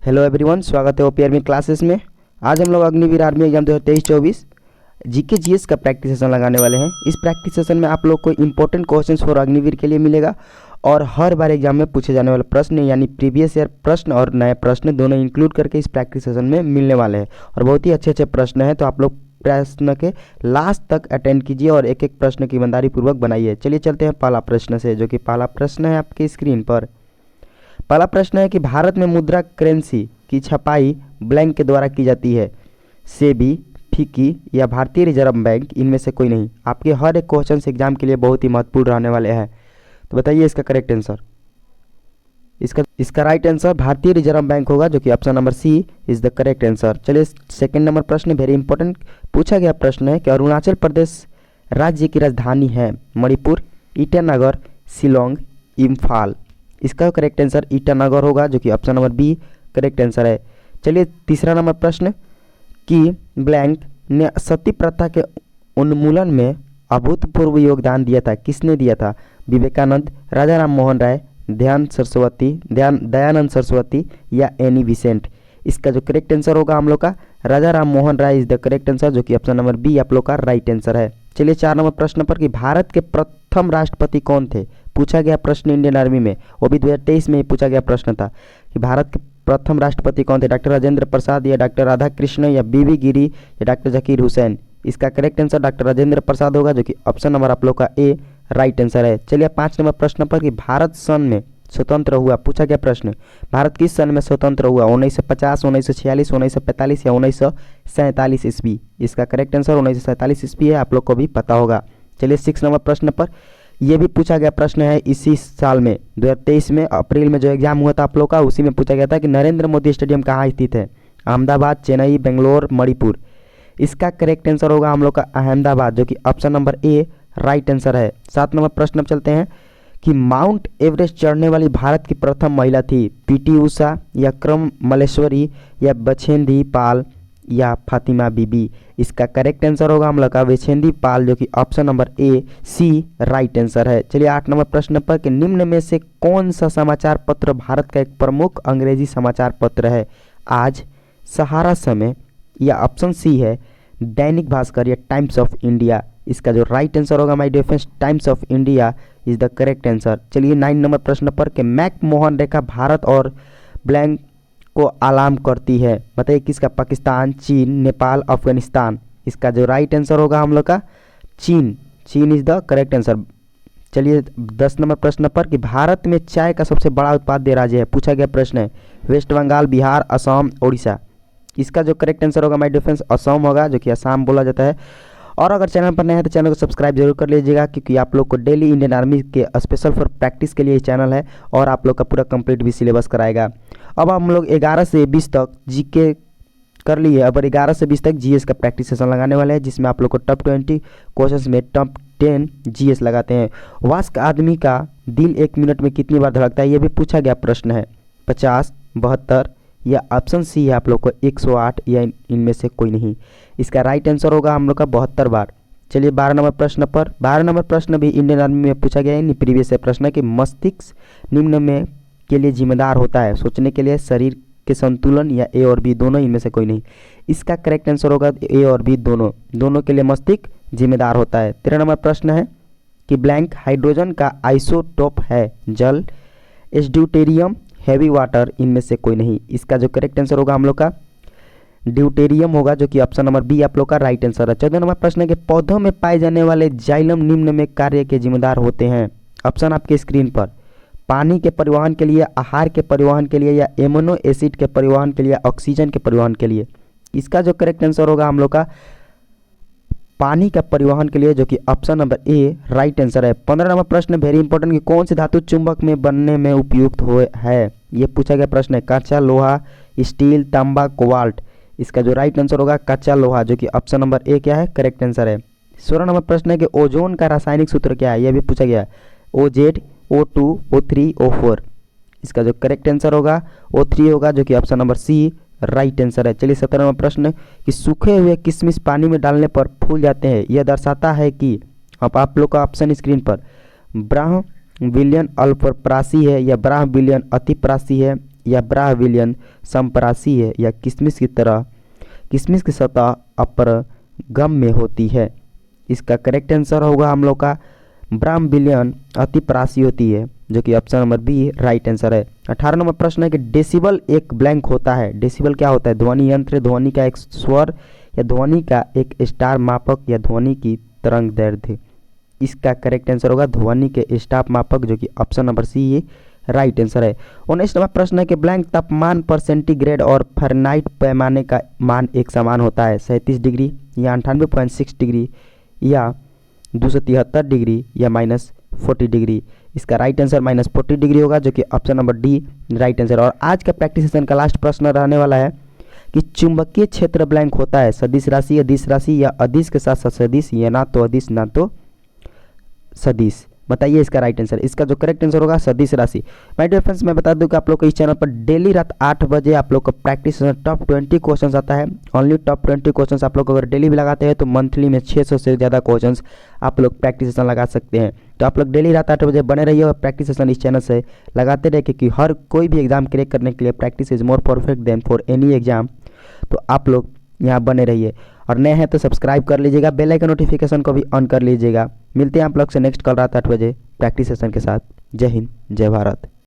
Hello everyone, स्वागत है OPR में क्लासेस में। आज हम लोग Agniveer army exam 2023-24 GK GS का प्रैक्टिस सेशन लगाने वाले हैं। इस प्रैक्टिस सेशन में आप लोग को इंपॉर्टेंट क्वेश्चंस फॉर अग्निवीर के लिए मिलेगा और हर बार एग्जाम में पूछे जाने वाले प्रश्न यानी प्रीवियस ईयर प्रश्न और नए प्रश्न दोनों इंक्लूड करके इस प्रैक्टिस सेशन में मिलने वाले हैं और बहुत ही अच्छे अच्छे प्रश्न हैं। तो आप लोग प्रश्न के लास्ट तक अटेंड कीजिए और एक एक प्रश्न की ईमानदारी पूर्वक बनाइए। चलिए चलते हैं पहला प्रश्न से, जो कि पहला प्रश्न है आपकी स्क्रीन पर। पहला प्रश्न है कि भारत में मुद्रा करेंसी की छपाई ब्लैंक के द्वारा की जाती है, सेबी, फिक्की या भारतीय रिजर्व बैंक, इनमें से कोई नहीं। आपके हर एक क्वेश्चन एग्जाम के लिए बहुत ही महत्वपूर्ण रहने वाले हैं। तो बताइए इसका करेक्ट आंसर। इसका राइट आंसर भारतीय रिजर्व बैंक होगा, जो कि option number C is the correct answer. चलिए सेकंड नंबर प्रश्न वेरी इंपॉर्टेंट पूछा गया प्रश्न है कि अरुणाचल प्रदेश राज्य की राजधानी है मणिपुर, ईटानगर, शिलोंग, इम्फाल। इसका करेक्ट आंसर ईटानगर होगा, जो कि option number B correct answer है। चलिए तीसरा नंबर प्रश्न कि ब्लैंक ने सती प्रथा के उन्मूलन में अभूतपूर्व योगदान दिया था, किसने दिया था? विवेकानंद, राजा राम मोहन राय, दयानंद सरस्वती या एनी बिसेंट। इसका जो करेक्ट आंसर होगा हम लोग का राजा Ram Mohan Roy is the correct answer, जो कि ऑप्शन नंबर बी आप लोग का राइट आंसर है। चलिए 4 नंबर प्रश्न पर कि भारत के प्रथम राष्ट्रपति कौन थे? पूछा गया प्रश्न इंडियन आर्मी में, वो भी 2023 में ही पूछा गया प्रश्न था कि भारत के प्रथम राष्ट्रपति कौन थे? डॉक्टर राजेंद्र प्रसाद या डॉक्टर राधाकृष्ण या बीबी गिरी या डॉक्टर जकीर हुसैन। इसका correct answer doctor Rajendra Prasad होगा, जो कि ऑप्शन नंबर आप लोग का ए राइट आंसर है। चलिए 5 नंबर प्रश्न पर कि भारत सन में स्वतंत्र हुआ, पूछा गया प्रश्न भारत किस सन में स्वतंत्र हुआ? 1950, 1946, 1945 या 1947 ईस्वी। इसका करेक्ट आंसर 1947 ईस्वी है, आप लोग को भी पता होगा। चलिए 6 नंबर प्रश्न पर यह भी पूछा गया प्रश्न है इसी साल में 2023 में अप्रैल में जो एग्जाम हुआ था आप लोग का, उसी में पूछा गया था कि नरेंद्र मोदी स्टेडियम कहाँ स्थित है? अहमदाबाद, चेन्नई, बेंगलोर, मणिपुर। इसका करेक्ट आंसर होगा हम लोग का अहमदाबाद, जो कि ऑप्शन नंबर ए राइट आंसर है। 7 नंबर प्रश्न पर चलते हैं कि माउंट एवरेस्ट चढ़ने वाली भारत की प्रथम महिला थी? पीटी उषा या क्रम मलेश्वरी या बछेंद्री पाल या फातिमा बीबी। इसका करेक्ट आंसर होगा हम लोग का बछेंद्री पाल, जो कि option number A C right answer है। चलिए 8 नंबर प्रश्न पर कि निम्न में से कौन सा समाचार पत्र भारत का एक प्रमुख अंग्रेजी समाचार पत्र है? आज, सहारा समय या ऑप्शन सी है दैनिक भास्कर या टाइम्स ऑफ इंडिया। इसका जो राइट आंसर होगा my dear friends Times of India is the correct answer. चलिए 9 नंबर प्रश्न पर कि मैक मोहन रेखा भारत और ब्लैंक को अलार्म करती है, बताइए किसका? पाकिस्तान, चीन, नेपाल, अफगानिस्तान। इसका जो राइट आंसर होगा हम लोग का चीन इज द करेक्ट आंसर। चलिए 10 नंबर प्रश्न पर कि भारत में चाय का सबसे बड़ा उत्पादक राज्य है, पूछा गया प्रश्न है वेस्ट बंगाल, बिहार, असम, उड़ीसा। इसका जो करेक्ट आंसर होगा माय डिफरेंस असम होगा, जो कि असम बोला जाता है। और अगर चैनल पर नए हैं तो चैनल को सब्सक्राइब जरूर कर लीजिएगा, क्योंकि आप लोग को डेली इंडियन आर्मी के स्पेशल फॉर प्रैक्टिस के लिए चैनल है और आप लोग का पूरा कंप्लीट भी सिलेबस कराएगा। अब हम लोग 11 से 20 तक जीके कर लिए, अब 11 से 20 तक जीएस का प्रैक्टिस सेशन लगाने वाले हैं, जिसमें आप लोग को टॉप 20 क्वेश्चंस में टॉप 10 जीएस लगाते हैं। वयस्क आदमी का दिल 1 मिनट में कितनी बार धड़कता है, ये भी पूछा गया प्रश्न है। 50, 72 या ऑप्शन सी है आप लोग को 108 या इनमें से कोई नहीं। इसका राइट आंसर होगा हम लोग का 72 बार। चलिए 12 नंबर प्रश्न पर, 12 नंबर प्रश्न भी इंडियन आर्मी में पूछा गया है, प्रीवियस प्रश्न है कि मस्तिष्क निम्न में के लिए जिम्मेदार होता है? सोचने के लिए, शरीर के संतुलन या ए और बी दोनों, इनमें से कोई नहीं। इसका करेक्ट आंसर होगा ए और बी दोनों के लिए मस्तिष्क जिम्मेदार होता है। 13 नंबर प्रश्न है कि ब्लैंक हाइड्रोजन का आइसोटोप है? जल, ड्यूटेरियम, हैवी वाटर, इनमें से कोई नहीं। इसका जो करेक्ट आंसर होगा हम लोग का ड्यूटेरियम होगा, जो कि ऑप्शन नंबर बी आप लोग का राइट आंसर है। 14 नंबर प्रश्न है कि पौधों में पाए जाने वाले जाइलम निम्न में कार्य के जिम्मेदार होते हैं? ऑप्शन आपके स्क्रीन पर, पानी के परिवहन के लिए, आहार के परिवहन के लिए या एमिनो एसिड के परिवहन के लिए, ऑक्सीजन के परिवहन के लिए। इसका जो करेक्ट आंसर होगा हम लोग का पानी का परिवहन के लिए, जो कि ऑप्शन नंबर ए राइट आंसर है। 15 नंबर प्रश्न वेरी इंपॉर्टेंट कि कौन सी धातु चुंबक में बनने में उपयुक्त है? ये पूछा गया प्रश्न है। कच्चा लोहा, स्टील, तांबा, कोबाल्ट। इसका जो राइट आंसर होगा कच्चा लोहा, जो कि ऑप्शन नंबर ए क्या है करेक्ट आंसर है। 16 नंबर प्रश्न है कि ओजोन का रासायनिक सूत्र क्या है? यह भी पूछा गया। OZ, O2, O3, O4। इसका जो करेक्ट आंसर होगा O3 होगा, जो कि option number C right answer है। चलिए 17 नंबर प्रश्न कि सूखे हुए किशमिश पानी में डालने पर फूल जाते हैं, यह दर्शाता है कि, अब आप लोग का ऑप्शन स्क्रीन पर, ब्राह्म विलियन अल्पप्रासी है या ब्राह्म विलियन अतिप्रासी है या ब्राहविलियन संपरासी है या किशमिश की सतह अपरगम में होती है। इसका करेक्ट आंसर होगा हम लोग का ब्राहविलियन अतिपरासी होती है, जो कि option number B right answer है। 18 नंबर प्रश्न है कि डेसिबल एक ब्लैंक होता है। डेसिबल क्या होता है? ध्वनि यंत्र, ध्वनि का एक स्वर या ध्वनि का एक स्टार मापक या ध्वनि की तरंग दैर्ध्य। इसका करेक्ट आंसर होगा ध्वनि के स्टार मापक, जो कि ऑप्शन नंबर सी ये राइट आंसर है। 19 नंबर प्रश्न है कि ब्लैंक तापमान पर सेंटीग्रेड और फ़ारेनहाइट पैमाने का मान एक समान होता है। 37 डिग्री या 98.6 डिग्री या 273 डिग्री या -40 डिग्री। इसका राइट आंसर -40 डिग्री होगा, जो कि option number D right answer. और आज का प्रैक्टिस सेशन का लास्ट प्रश्न रहने वाला है कि चुंबकीय क्षेत्र ब्लैंक होता है सदिश राशि, अदिश राशि या अदिश के साथ साथ सदिश या ना तो अदिश ना तो सदिश। बताइए इसका राइट आंसर। इसका जो करेक्ट आंसर होगा सदिश राशि। माय डियर फ्रेंड्स, मैं बता दूं कि आप लोग को इस चैनल पर डेली रात 8 बजे आप लोग का प्रैक्टिस सेशन टॉप 20 क्वेश्चंस आता है। ओनली टॉप 20 क्वेश्चंस आप लोग अगर डेली भी लगाते हैं तो मंथली में 600 से ज़्यादा क्वेश्चंस आप लोग प्रैक्टिस सेशन लगा सकते हैं। तो आप लोग डेली रात 8 बजे बने रहिए और प्रैक्टिस सेशन इस चैनल से लगाते रहे, क्योंकि हर कोई भी एग्जाम क्रैक करने के लिए practice is more perfect than for any exam. तो आप लोग यहाँ बने रहिए और नए हैं तो सब्सक्राइब कर लीजिएगा, बेल आइकन नोटिफिकेशन को भी ऑन कर लीजिएगा। मिलते हैं आप लोग से नेक्स्ट कल रात 8 बजे प्रैक्टिस सेशन के साथ। जय हिंद, जय भारत।